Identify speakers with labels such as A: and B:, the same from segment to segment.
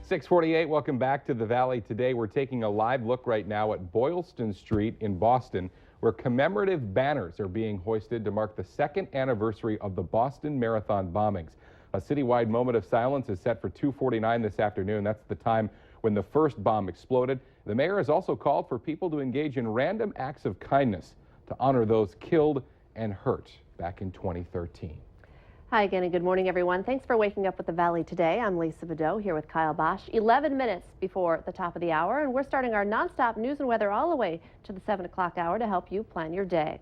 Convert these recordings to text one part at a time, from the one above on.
A: 6:48, welcome back to the Valley Today. We're taking a live look right now at Boylston Street in Boston, where commemorative banners are being hoisted to mark the second anniversary of the Boston Marathon bombings. A citywide moment of silence is set for 2:49 this afternoon. That's the time when the first bomb exploded. The mayor has also called for people to engage in random acts of kindness to honor those killed and hurt back in 2013.
B: Hi again and good morning, everyone. Thanks for waking up with the Valley Today. I'm Lisa Vidot here with Kyle Bosch. 11 minutes before the top of the hour, and we're starting our nonstop news and weather all the way to the 7 o'clock hour to help you plan your day.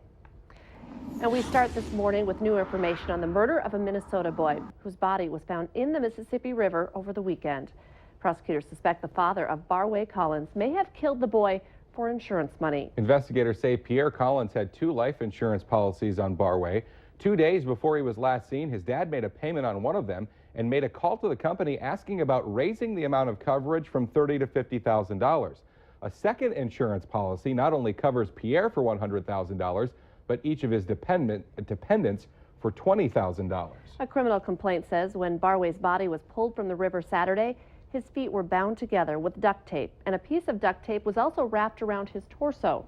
B: And we start this morning with new information on the murder of a Minnesota boy whose body was found in the Mississippi River over the weekend. Prosecutors suspect the father of Barway Collins may have killed the boy for insurance money.
A: Investigators say Pierre Collins had 2 life insurance policies on Barway. 2 days before he was last seen, his dad made a payment on one of them and made a call to the company asking about raising the amount of coverage from $30,000 to $50,000. A second insurance policy not only covers Pierre for $100,000, but each of his dependents for $20,000.
B: A criminal complaint says when Barway's body was pulled from the river Saturday, his feet were bound together with duct tape, and a piece of duct tape was also wrapped around his torso.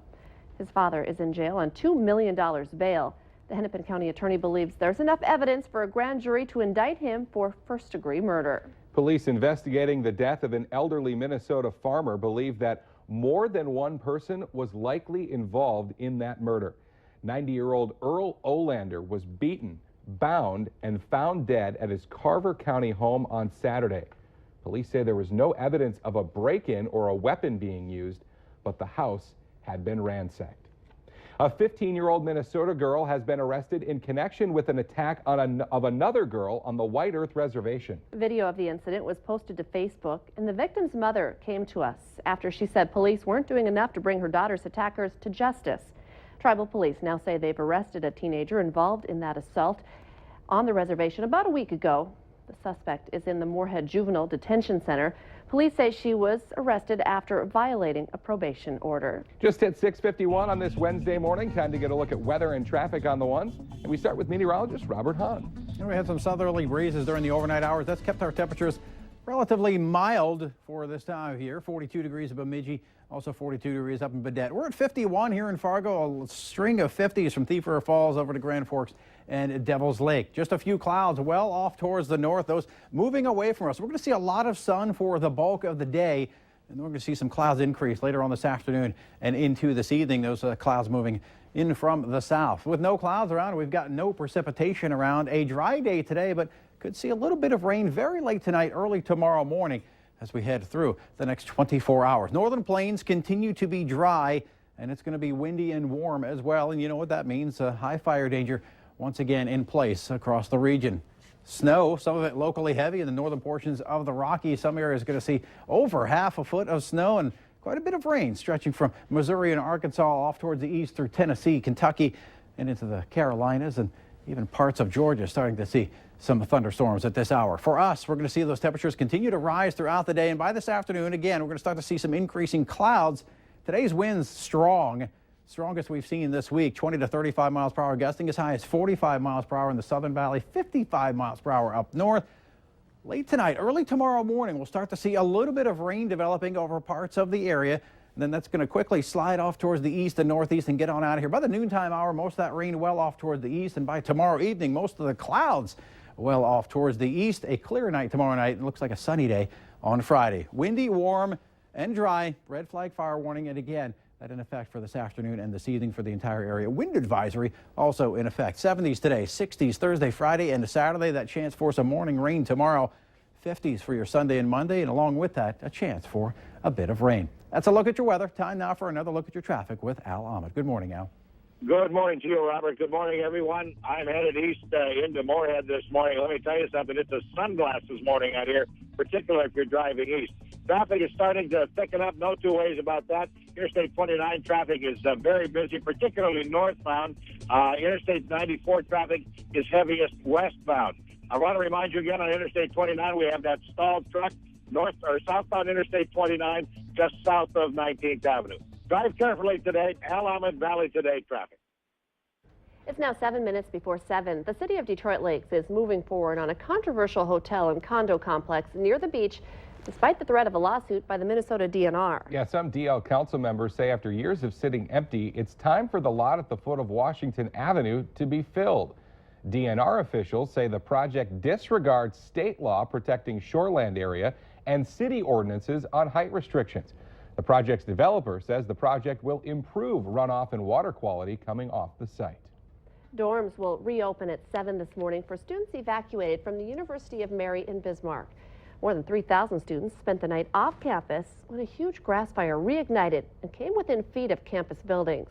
B: His father is in jail on $2 million bail. The Hennepin County attorney believes there's enough evidence for a grand jury to indict him for first-degree murder.
A: Police investigating the death of an elderly Minnesota farmer believe that more than one person was likely involved in that murder. 90-year-old Earl Olander was beaten, bound, and found dead at his Carver County home on Saturday. Police say there was no evidence of a break-in or a weapon being used, but the house had been ransacked. A 15-year-old Minnesota girl has been arrested in connection with an attack of another girl on the White Earth Reservation.
B: Video of the incident was posted to Facebook, and the victim's mother came to us after she said police weren't doing enough to bring her daughter's attackers to justice. Tribal police now say they've arrested a teenager involved in that assault on the reservation about a week ago. The suspect is in the Moorhead Juvenile Detention Center. Police say she was arrested after violating a probation order.
A: Just hit 6:51 on this Wednesday morning. Time to get a look at weather and traffic on the ones. And we start with meteorologist Robert Hahn.
C: And we had some southerly breezes during the overnight hours. That's kept our temperatures relatively mild for this time of year. 42 degrees at Bemidji, also 42 degrees up in Baudette. We're at 51 here in Fargo, a string of 50s from Thief River Falls over to Grand Forks and Devil's Lake. Just a few clouds well off towards the north, those moving away from us. We're going to see a lot of sun for the bulk of the day, and we're going to see some clouds increase later on this afternoon and into this evening. Those clouds moving in from the south. With no clouds around, we've got no precipitation around. A dry day today, but could see a little bit of rain very late tonight, early tomorrow morning as we head through the next 24 hours. Northern plains continue to be dry, and it's going to be windy and warm as well. And you know what that means, high fire danger once again in place across the region. Snow, some of it locally heavy in the northern portions of the Rockies. Some areas going to see over half a foot of snow and quite a bit of rain stretching from Missouri and Arkansas off towards the east through Tennessee, Kentucky, and into the Carolinas, and even parts of Georgia starting to see some thunderstorms at this hour. For us, we're going to see those temperatures continue to rise throughout the day, and by this afternoon, again, we're going to start to see some increasing clouds. Today's winds strong. Strongest we've seen this week, 20 to 35 miles per hour, gusting as high as 45 miles per hour in the Southern Valley, 55 miles per hour up north. Late tonight, early tomorrow morning, we'll start to see a little bit of rain developing over parts of the area. And then that's going to quickly slide off towards the east and northeast and get on out of here. By the noontime hour, most of that rain well off towards the east. And by tomorrow evening, most of the clouds well off towards the east. A clear night tomorrow night. It looks like a sunny day on Friday. Windy, warm, and dry. Red flag fire warning. And again, that in effect for this afternoon and this evening for the entire area. Wind advisory also in effect. 70s today, 60s Thursday, Friday, and Saturday. That chance for some morning rain tomorrow. 50s for your Sunday and Monday. And along with that, a chance for a bit of rain. That's a look at your weather. Time now for another look at your traffic with Al Ahmed. Good morning, Al.
D: Good morning to you, Robert. Good morning, everyone. I'm headed east into Moorhead this morning. Let me tell you something. It's a sunglasses morning out here, particularly if you're driving east. Traffic is starting to thicken up. No two ways about that. Interstate 29 traffic is very busy, particularly northbound. Interstate 94 traffic is heaviest westbound. I want to remind you again on Interstate 29, we have that stalled truck north or southbound Interstate 29 just south of 19th Avenue. Drive carefully today. Al Ahmed Valley Today traffic.
B: It's now 7 minutes before 7. The city of Detroit Lakes is moving forward on a controversial hotel and condo complex near the beach despite the threat of a lawsuit by the Minnesota DNR.
A: Yeah, some DL council members say after years of sitting empty, it's time for the lot at the foot of Washington Avenue to be filled. DNR officials say the project disregards state law protecting shoreland area and city ordinances on height restrictions. The project's developer says the project will improve runoff and water quality coming off the site.
B: Dorms will reopen at 7 this morning for students evacuated from the University of Mary in Bismarck. More than 3,000 students spent the night off campus when a huge grass fire reignited and came within feet of campus buildings.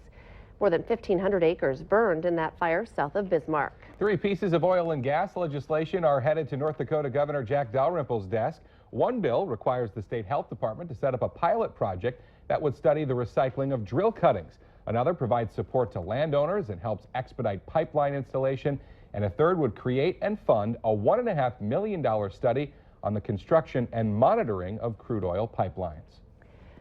B: More than 1,500 acres burned in that fire south of Bismarck.
A: 3 pieces of oil and gas legislation are headed to North Dakota Governor Jack Dalrymple's desk. One bill requires the state health department to set up a pilot project that would study the recycling of drill cuttings. Another provides support to landowners and helps expedite pipeline installation. And a third would create and fund a $1.5 million study on the construction and monitoring of crude oil pipelines.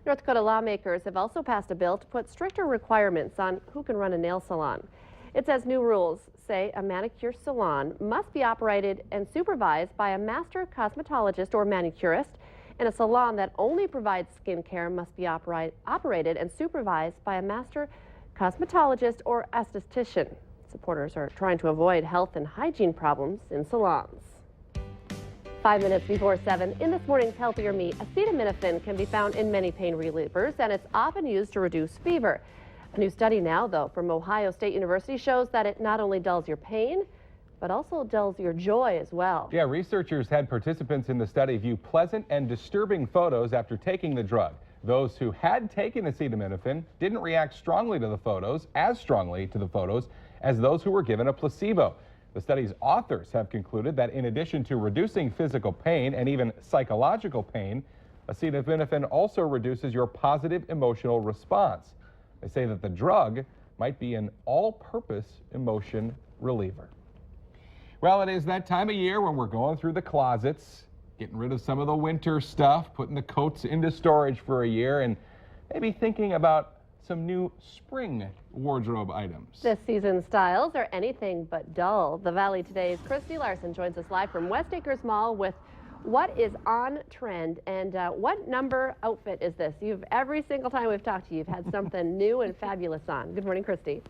B: North Dakota lawmakers have also passed a bill to put stricter requirements on who can run a nail salon. It says new rules say a manicure salon must be operated and supervised by a master cosmetologist or manicurist, and a salon that only provides skin care must be operated and supervised by a master cosmetologist or esthetician. Supporters are trying to avoid health and hygiene problems in salons. 5 minutes before 7, in this morning's Healthier Me, acetaminophen can be found in many pain relievers, and it's often used to reduce fever. A new study now, though, from Ohio State University shows that it not only dulls your pain, but also dulls your joy as well.
A: Yeah, researchers had participants in the study view pleasant and disturbing photos after taking the drug. Those who had taken acetaminophen didn't react strongly to the photos, as strongly to the photos as those who were given a placebo. The study's authors have concluded that in addition to reducing physical pain and even psychological pain, acetaminophen also reduces your positive emotional response. They say that the drug might be an all-purpose emotion reliever. Well, it is that time of year when we're going through the closets, getting rid of some of the winter stuff, putting the coats into storage for a year, and maybe thinking about some new spring wardrobe items.
B: This season's styles are anything but dull. The Valley Today's Christy Larson joins us live from West Acres Mall with what is on trend and what number outfit is this? Every single time we've talked to you, you've had something new and fabulous on. Good morning, Christy.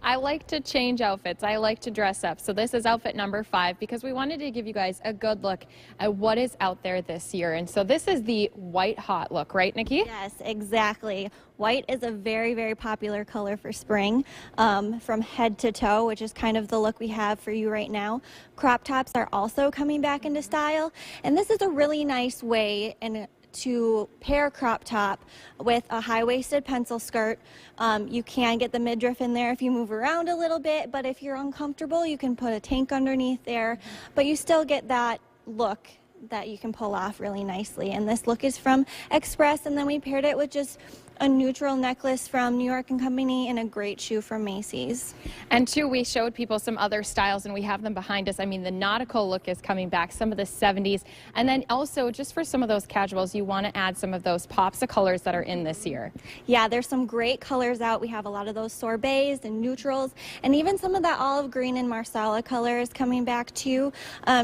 E: I like to change outfits. I like to dress up. So this is outfit number 5 because we wanted to give you guys a good look at what is out there this year. And so this is the white hot look, right, Nikki?
F: Yes, exactly. White is a very, very popular color for spring, from head to toe, which is kind of the look we have for you right now. Crop tops are also coming back into style, and this is a really nice way to pair crop top with a high-waisted pencil skirt. You can get the midriff in there if you move around a little bit, but if you're uncomfortable, you can put a tank underneath there, but you still get that look that you can pull off really nicely. And this look is from Express, and then we paired it with just a neutral necklace from New York & Company and a great shoe from Macy's.
E: And too, we showed people some other styles and we have them behind us. I mean, the nautical look is coming back, some of the 70s. And then also just for some of those casuals, you want to add some of those pops of colors that are in this year.
F: Yeah, there's some great colors out. We have a lot of those sorbets and neutrals, and even some of that olive green and marsala colors coming back too.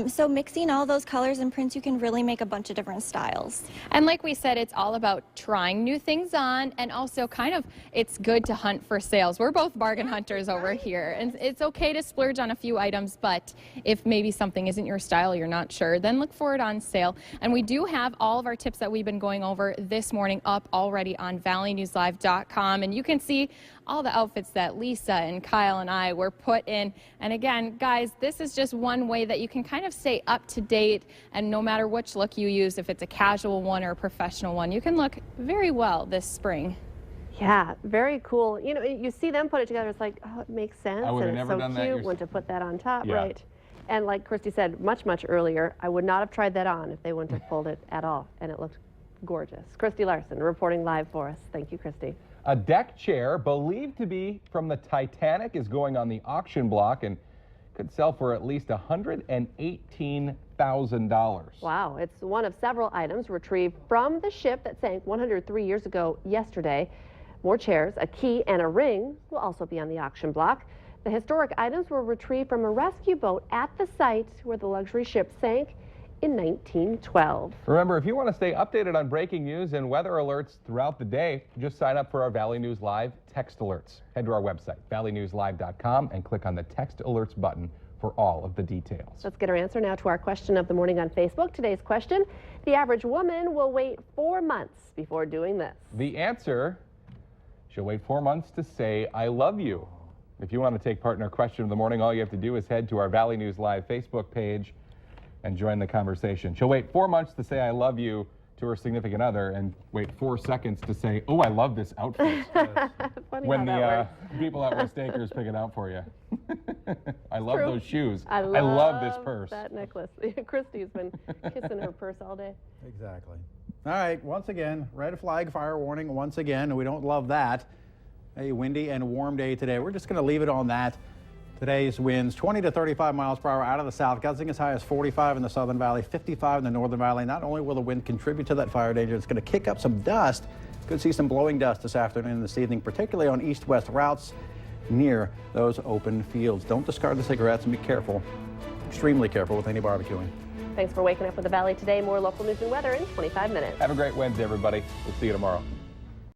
F: So mixing all those colors and prints, you can really make a bunch of different styles.
E: And like we said, it's all about trying new things on, and also kind of it's good to hunt for sales. We're both bargain hunters over here, and it's okay to splurge on a few items, but if maybe something isn't your style, you're not sure, then look for it on sale. And we do have all of our tips that we've been going over this morning up already on valleynewslive.com, and you can see all the outfits that Lisa and Kyle and I were put in. And again, guys, this is just one way that you can kind of stay up to date, and no matter which look you use, if it's a casual one or a professional one, you can look very well this spring.
B: Yeah, very cool. You know, you see them put it together, it's like, oh, it makes sense.
A: I would have
B: and
A: never
B: it's so
A: done that
B: cute when to put that on top,
A: Yeah.
B: right? And like Christy said much earlier, I would not have tried that on if they wouldn't have pulled it at all, and it looked gorgeous. Christy Larson reporting live for us. Thank you, Christy.
A: A deck chair believed to be from the Titanic is going on the auction block and could sell for at least $118,000.
B: Wow, it's one of several items retrieved from the ship that sank 103 years ago yesterday. More chairs, a key, and a ring will also be on the auction block. The historic items were retrieved from a rescue boat at the site where the luxury ship sank in 1912.
A: Remember, if you want to stay updated on breaking news and weather alerts throughout the day, just sign up for our Valley News Live text alerts. Head to our website, valleynewslive.com, and click on the text alerts button for all of the details.
B: Let's get our answer now to our question of the morning on Facebook. Today's question: the average woman will wait 4 months before doing this.
A: The answer: she'll wait 4 months to say, I love you. If you want to take part in our question of the morning, all you have to do is head to our Valley News Live Facebook page and join the conversation. She'll wait 4 months to say, I love you to her significant other, and wait 4 seconds to say, oh, I love this outfit.
B: Funny
A: When
B: how that
A: the people at Westaker's pick it out for you. I love
B: true.
A: those shoes.
B: I
A: love this purse.
B: That necklace. Christy's been kissing her purse all day.
C: Exactly. All right, once again, red flag fire warning once again. We don't love that. A windy and warm day today. We're just going to leave it on that. Today's winds 20 to 35 miles per hour out of the south, gusting as high as 45 in the Southern Valley, 55 in the Northern Valley. Not only will the wind contribute to that fire danger, it's going to kick up some dust. Could see some blowing dust this afternoon and this evening, particularly on east-west routes near those open fields. Don't discard the cigarettes and be careful, extremely careful with any barbecuing.
B: Thanks for waking up with the Valley today. More local news and weather in 25 minutes.
A: Have a great Wednesday, everybody. We'll see you tomorrow.